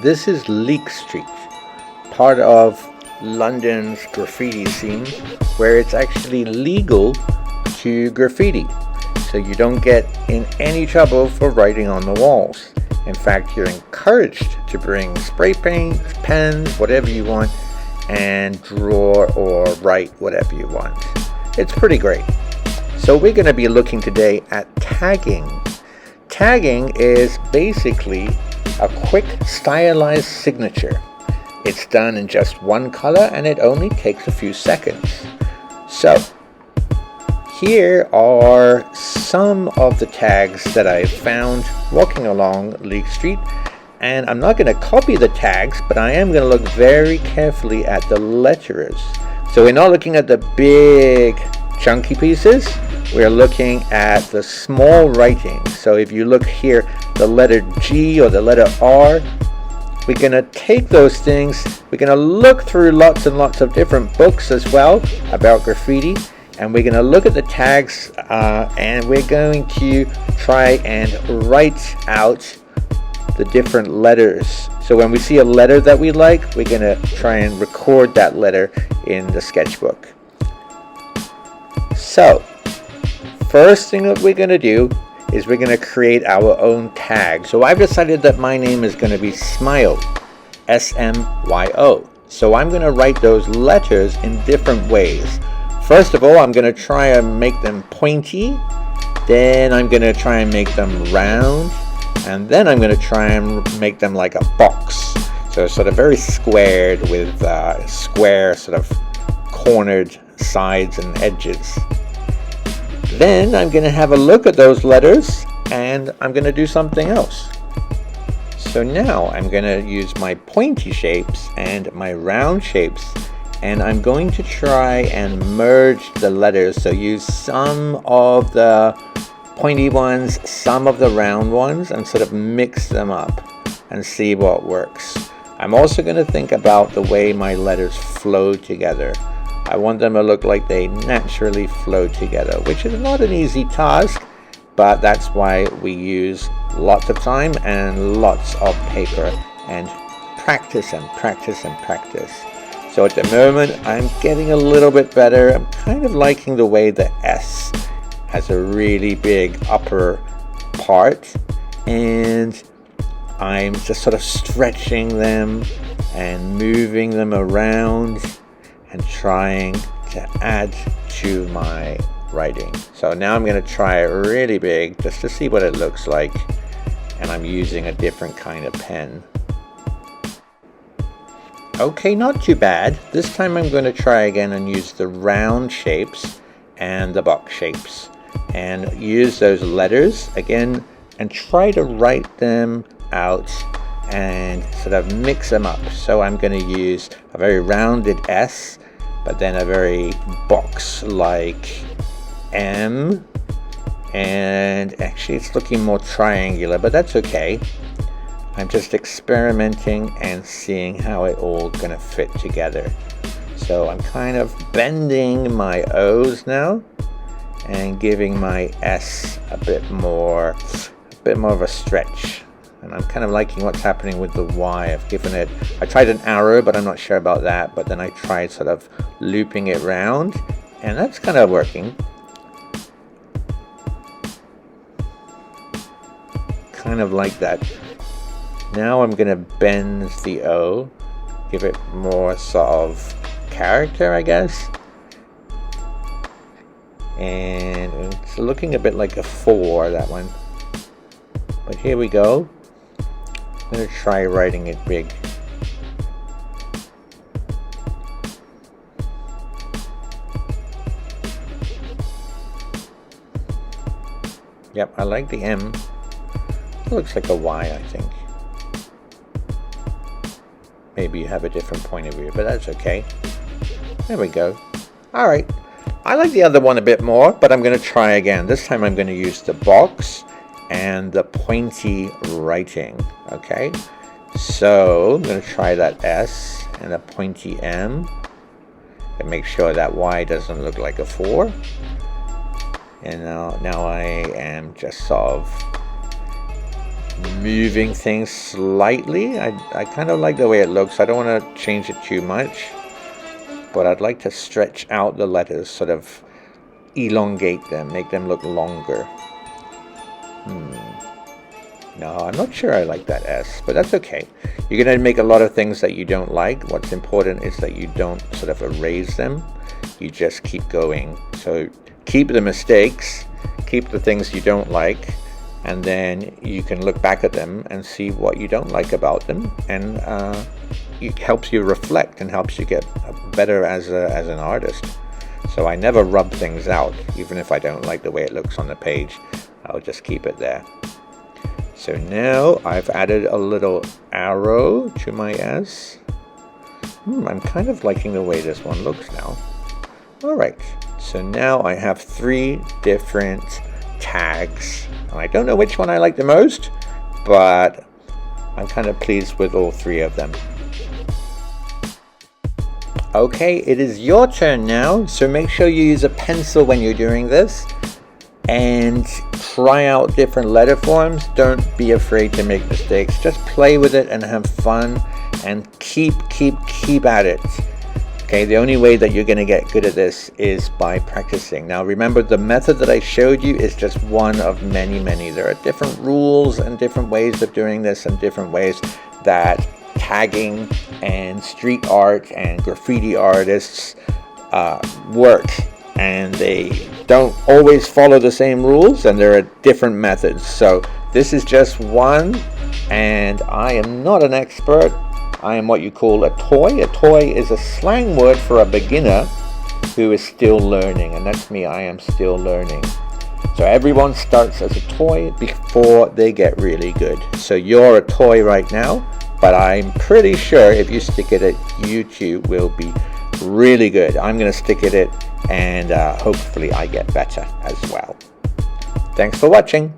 This is Leek Street, part of London's graffiti scene, where it's actually legal to graffiti. So you don't get in any trouble for writing on the walls. In fact, you're encouraged to bring spray paint, pens, whatever you want, and draw or write whatever you want. It's pretty great. So we're going to be looking today at tagging. Tagging is basically a quick stylized signature. It's done in just one color and it only takes a few seconds. So here are some of the tags that I found walking along Leek Street, and I'm not going to copy the tags, but I am going to look very carefully at the letters. So we're not looking at the big chunky pieces, we're looking at the small writing. So if you look here, the letter G or the letter R, we're going to take those things, we're going to look through lots and lots of different books as well about graffiti, and we're going to look at the tags and we're going to try and write out the different letters. So when we see a letter that we like, we're going to try and record that letter in the sketchbook. So first thing that we're going to do is we're going to create our own tag. So I've decided that my name is going to be Smyo, S-M-Y-O. So I'm going to write those letters in different ways. First of all, I'm going to try and make them pointy. Then I'm going to try and make them round. And then I'm going to try and make them like a box. So sort of very squared with square sort of cornered sides and edges. Then I'm going to have a look at those letters and I'm going to do something else. So now I'm going to use my pointy shapes and my round shapes, and I'm going to try and merge the letters. So use some of the pointy ones, some of the round ones, and sort of mix them up and see what works. I'm also going to think about the way my letters flow together. I want them to look like they naturally flow together, which is not an easy task, but that's why we use lots of time and lots of paper and practice and practice and practice. So at the moment, I'm getting a little bit better. I'm kind of liking the way the S has a really big upper part, and I'm just sort of stretching them and moving them around and trying to add to my writing. So now I'm going to try it really big just to see what it looks like, and I'm using a different kind of pen. Okay, not too bad. This time I'm going to try again and use the round shapes and the box shapes and use those letters again and try to write them out and sort of mix them up. So I'm going to use a very rounded S, but then a very box-like M, and actually it's looking more triangular, but that's okay. I'm just experimenting and seeing how it all gonna fit together. So I'm kind of bending my O's now and giving my S a bit more of a stretch. And I'm kind of liking what's happening with the Y. I've given it, I tried an arrow, but I'm not sure about that. But then I tried sort of looping it round, and that's kind of working. Kind of like that. Now I'm going to bend the O, give it more sort of character, I guess. And it's looking a bit like a 4, that one. But here we go. I'm going to try writing it big. Yep, I like the M. It looks like a Y, I think. Maybe you have a different point of view, but that's okay. There we go. Alright. I like the other one a bit more, but I'm going to try again. This time I'm going to use the box and the pointy writing. Okay, so I'm going to try that S and a pointy M and make sure that Y doesn't look like a 4. And now I am just sort of moving things slightly. I kind of like the way it looks. I don't want to change it too much, but I'd like to stretch out the letters, sort of elongate them, make them look longer. No, I'm not sure I like that S, but that's okay. You're going to make a lot of things that you don't like. What's important is that you don't sort of erase them. You just keep going. So keep the mistakes, keep the things you don't like, and then you can look back at them and see what you don't like about them, and it helps you reflect and helps you get better as an artist. So I never rub things out, even if I don't like the way it looks on the page. I'll just keep it there. So now I've added a little arrow to my S. I'm kind of liking the way this one looks now. Alright, so now I have 3 different tags. And I don't know which one I like the most, but I'm kind of pleased with all 3 of them. Okay, it is your turn now, so make sure you use a pencil when you're doing this. And try out different letter forms. Don't be afraid to make mistakes. Just play with it and have fun, and keep at it. Okay, the only way that you're going to get good at this is by practicing. Now remember, the method that I showed you is just one of many. There are different rules and different ways of doing this, and different ways that tagging and street art and graffiti artists work. And they don't always follow the same rules, and there are different methods. So this is just one, and I am not an expert. I am what you call a toy. A toy is a slang word for a beginner who is still learning, and that's me. I am still learning. So everyone starts as a toy before they get really good. So you're a toy right now, but I'm pretty sure if you stick at it, you will be really good. I'm going to stick at it, and hopefully I get better as well. Thanks for watching.